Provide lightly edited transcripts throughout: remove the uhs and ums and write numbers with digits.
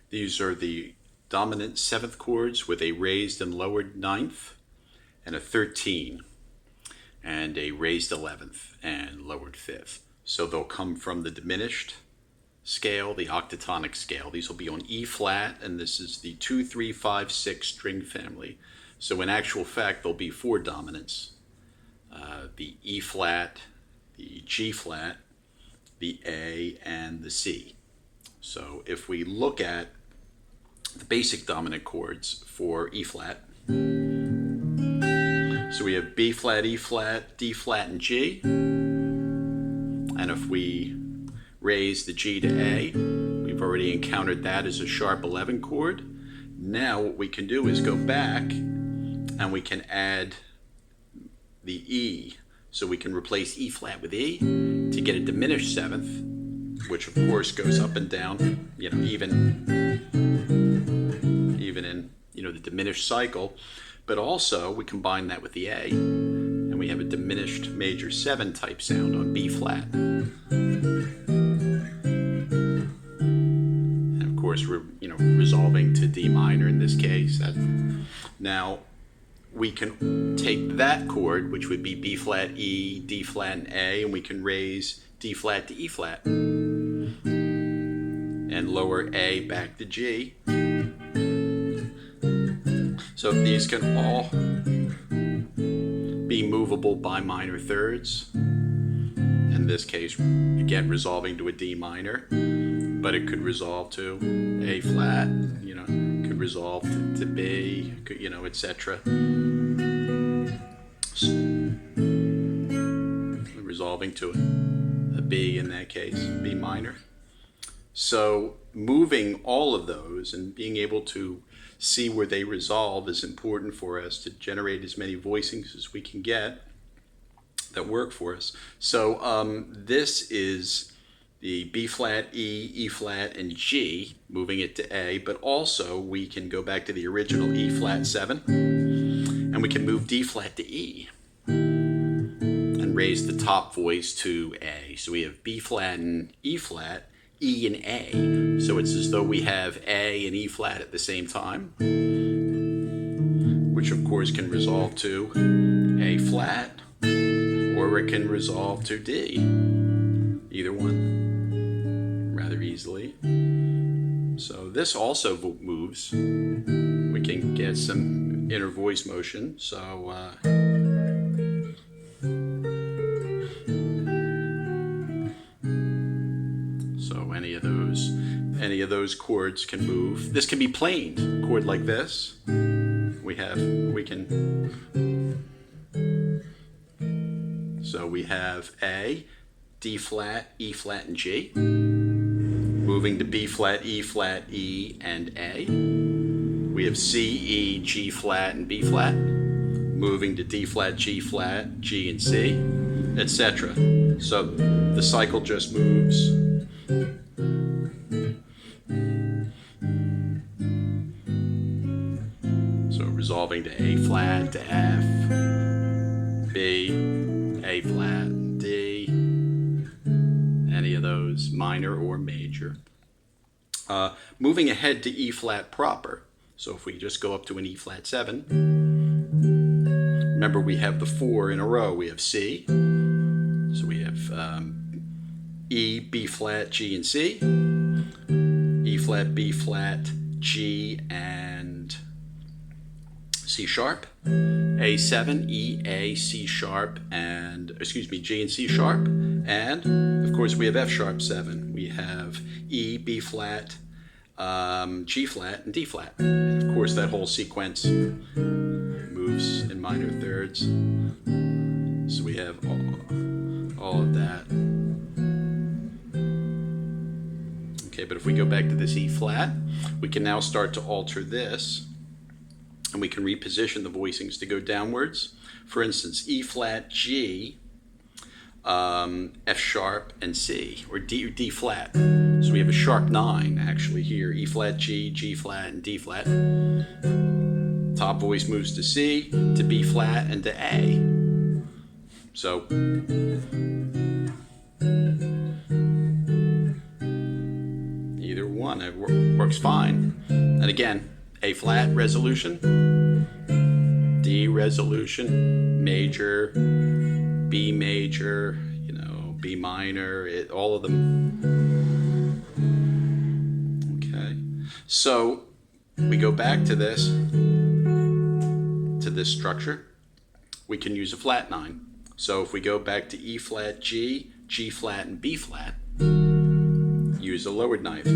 These are the dominant 7th chords with a raised and lowered 9th and a 13 and a raised 11th and lowered 5th. So they'll come from the diminished scale, the octatonic scale. These will be on E flat, and this is the 2, 3, 5, 6 string family. So in actual fact, there'll be 4 dominants: the E flat, the G flat, the A, and the C. So if we look at the basic dominant chords for E flat, so we have B flat, E flat, D flat, and G. And if we raise the G to A, we've already encountered that as a sharp 11 chord. Now what we can do is go back and we can add the E. So we can replace E flat with E to get a diminished 7th, which of course goes up and down, even in, the diminished cycle. But also we combine that with the A, and we have a diminished major 7 type sound on B flat. And of course we're, resolving to D minor in this case. Now we can take that chord, which would be B flat, E, D flat, and A, and we can raise D flat to E flat and lower A back to G. So these can all be movable by minor thirds. In this case, again, resolving to a D minor, but it could resolve to A flat, could resolve to B, etc. Resolving to a B in that case, B minor. So moving all of those and being able to see where they resolve is important for us to generate as many voicings as we can get that work for us. So this is the B flat, E, E flat, and G, moving it to A, but also we can go back to the original E flat 7 and we can move D flat to E and raise the top voice to A. So we have B flat and E flat, E and A. So it's as though we have A and E flat at the same time, which of course can resolve to A flat, or it can resolve to D. Either one, rather easily. So this also moves. We can get some inner voice motion. So any of those chords can move. This can be planed. A chord like this, we have A, D flat, E flat, and G, moving to B flat, E flat, E, and A. We have C, E, G flat, and B flat, moving to D flat, G flat, G, and C, etc. So the cycle just moves. So resolving to A flat, to F, B, A flat, D, any of those, minor or major. Moving ahead to E flat proper. So if we just go up to an E flat 7, remember we have the 4 in a row. We have C, so we have E, B flat, G, and C, E flat, B flat, G, and C sharp, A7, E, A, C sharp, and, G and C sharp, and of course we have F sharp 7. We have E, B flat, G flat, and D flat. And of course that whole sequence moves in minor thirds. So we have all of that. Okay, but if we go back to this E flat, we can now start to alter this, and we can reposition the voicings to go downwards. For instance, E flat, G, F sharp, and C, or D flat. So we have a sharp 9 actually here: E flat, G, G flat, and D flat. Top voice moves to C, to B flat, and to A. So either one. want. It works fine. And again, A flat resolution, D resolution, major, B major, you know, B minor, all of them. Okay, so we go back to this structure. We can use a flat 9. So if we go back to E flat, G, G flat, and B flat, use a lowered ninth.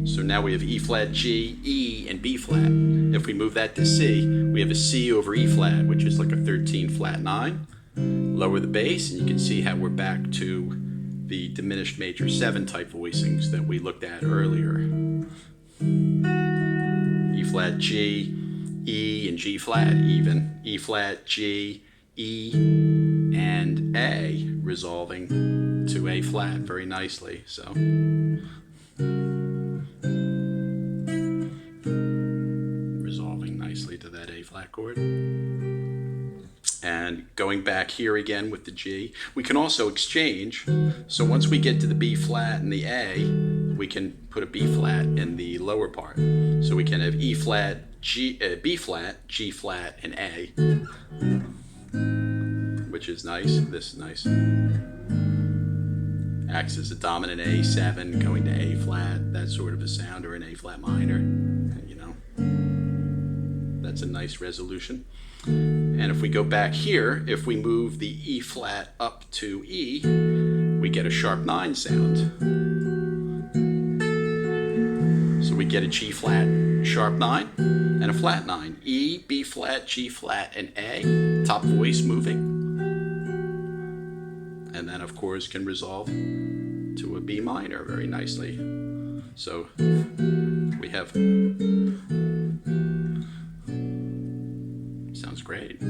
So now we have E flat, G, E, and B flat. If we move that to C, we have a C over E flat, which is like a 13 flat 9. Lower the bass, and you can see how we're back to the diminished major 7 type voicings that we looked at earlier. E flat, G, E, and G flat even. E flat, G, E, and A, resolving to A flat very nicely. So resolving nicely to that A flat chord. And going back here again with the G, we can also exchange. So once we get to the B flat and the A, we can put a B flat in the lower part. So we can have E flat, G, B flat, G flat, and A, which is nice. This is nice. Acts as a dominant A7 going to A flat, that sort of a sound, or an A flat minor. You know, that's a nice resolution. And if we go back here, if we move the E flat up to E, we get a sharp 9 sound. So we get a G flat sharp 9 and a flat 9. E, B flat, G flat, and A, top voice moving. And then of course can resolve to a B minor very nicely. So we have, sounds great.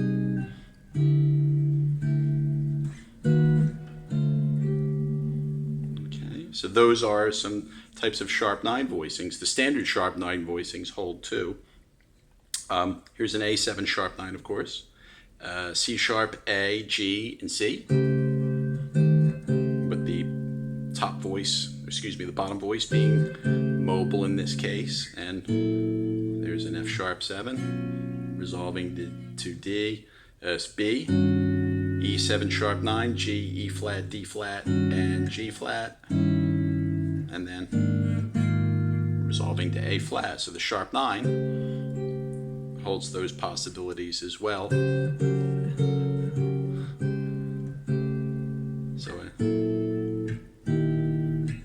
Okay, so those are some types of sharp 9 voicings. The standard sharp 9 voicings hold too. Here's an A7 sharp 9, of course. C sharp, A, G, and C. With the top voice, excuse me, the bottom voice being mobile in this case. And there's an F sharp 7, resolving to D, B, E7 sharp 9, G, E flat, D flat, and G flat. And then resolving to A flat. So the sharp 9 holds those possibilities as well. So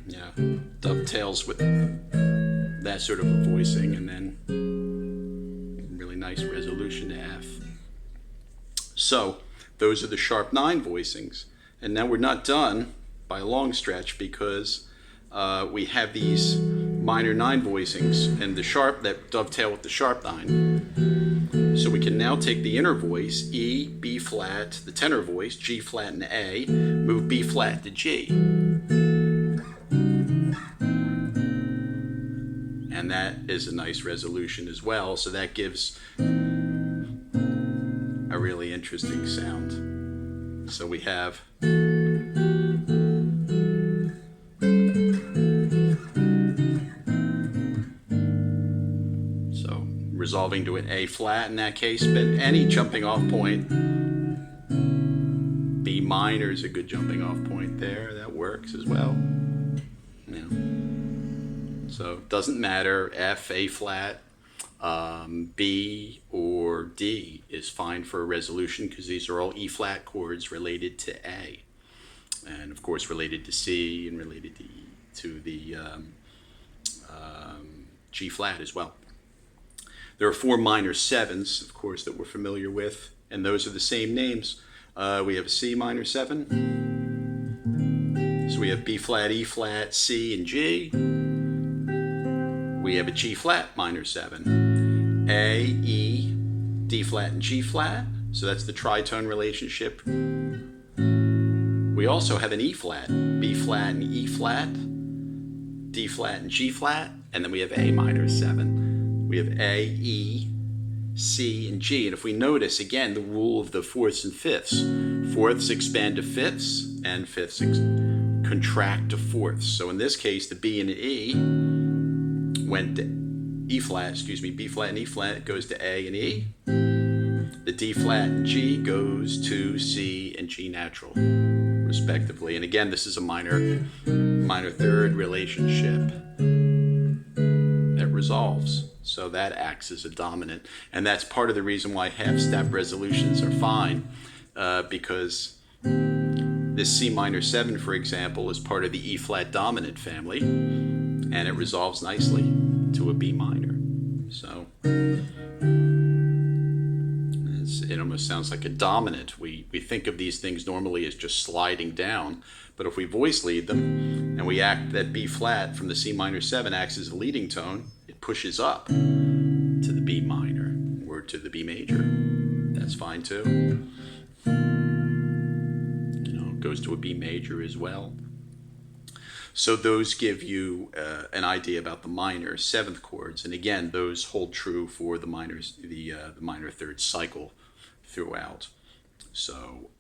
yeah, dovetails with that sort of a voicing, and then really nice resolution to F. So those are the sharp 9 voicings. And now we're not done by a long stretch, because we have these minor 9 voicings and the sharp that dovetail with the sharp 9. So we can now take the inner voice, E, B flat, the tenor voice, G flat and A, move B flat to G. And that is a nice resolution as well. So that gives a really interesting sound. So we have resolving to an A flat in that case, but any jumping off point, B minor is a good jumping off point there. That works as well. Yeah. So it doesn't matter, F, A flat, B, or D is fine for a resolution, because these are all E flat chords related to A, and of course related to C and related to the G flat as well. There are 4 minor 7s, of course, that we're familiar with, and those are the same names. We have a C minor 7. So we have B flat, E flat, C, and G. We have a G flat minor 7. A, E, D flat, and G flat. So that's the tritone relationship. We also have an E flat, B flat and E flat, D flat and G flat, and then we have A minor 7. We have A, E, C, and G. And if we notice, again, the rule of the fourths and fifths. Fourths expand to fifths, and fifths contract to fourths. So in this case, the B and E went to E flat, excuse me, B flat and E flat goes to A and E. The D flat and G goes to C and G natural, respectively. And again, this is a minor third relationship that resolves. So that acts as a dominant. And that's part of the reason why half-step resolutions are fine, because this C minor 7, for example, is part of the E flat dominant family, and it resolves nicely to a B minor. So it almost sounds like a dominant. We think of these things normally as just sliding down, but if we voice lead them and we act that B flat from the C minor 7 acts as a leading tone, it pushes up to the B minor or to the B major. That's fine too. It goes to a B major as well. So those give you an idea about the minor 7th chords, and again, those hold true for the minor third cycle throughout. So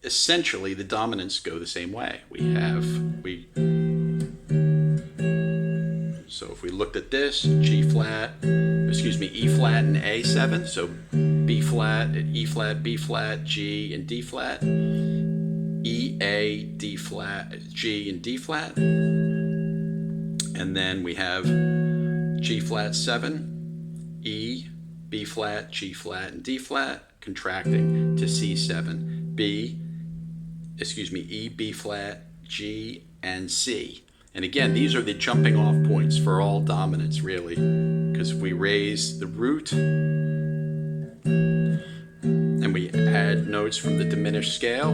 essentially, the dominants go the same way. So if we looked at this, E flat and A7, so B flat, E flat, B flat, G and D flat. E, A, D flat, G, and D flat. And then we have G flat 7, E, B flat, G flat, and D flat, contracting to C7, E, B flat, G, and C. And again, these are the jumping off points for all dominants, really, because if we raise the root and we add notes from the diminished scale,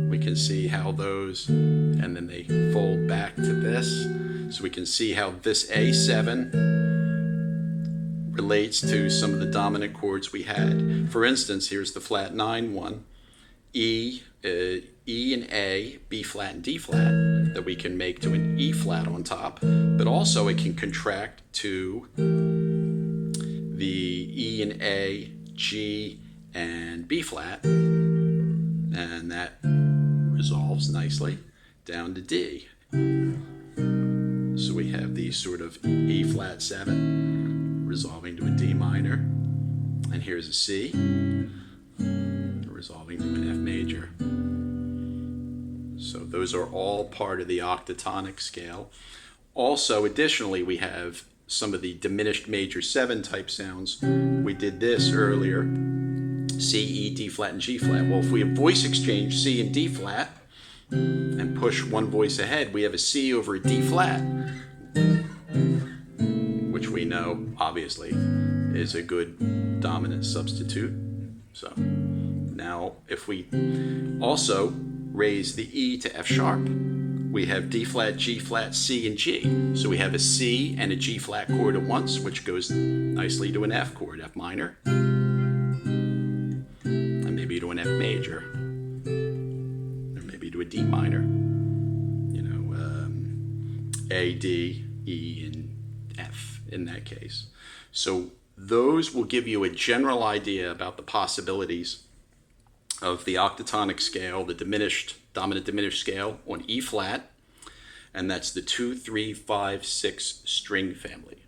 we can see how those, and then they fold back to this. So we can see how this A7 relates to some of the dominant chords we had. For instance, here's the flat 9 one, E and A, B flat and D flat, that we can make to an E flat on top, but also it can contract to the E and A, G and B flat, and that resolves nicely down to D. So we have these sort of E flat 7 resolving to a D minor, and here's a C resolving to an F major. So those are all part of the octatonic scale. Also, additionally, we have some of the diminished major 7 type sounds. We did this earlier, C, E, D flat, and G flat. Well, if we have voice exchange C and D flat and push one voice ahead, we have a C over a D flat, which we know, obviously, is a good dominant substitute. So now if we also raise the E to F sharp, we have D flat, G flat, C, and G. So we have a C and a G flat chord at once, which goes nicely to an F chord, F minor, and maybe to an F major, or maybe to a D minor, A, D, E, and F in that case. So those will give you a general idea about the possibilities of the octatonic scale, the dominant diminished scale on E flat, and that's the 2, 3, 5, 6 string family.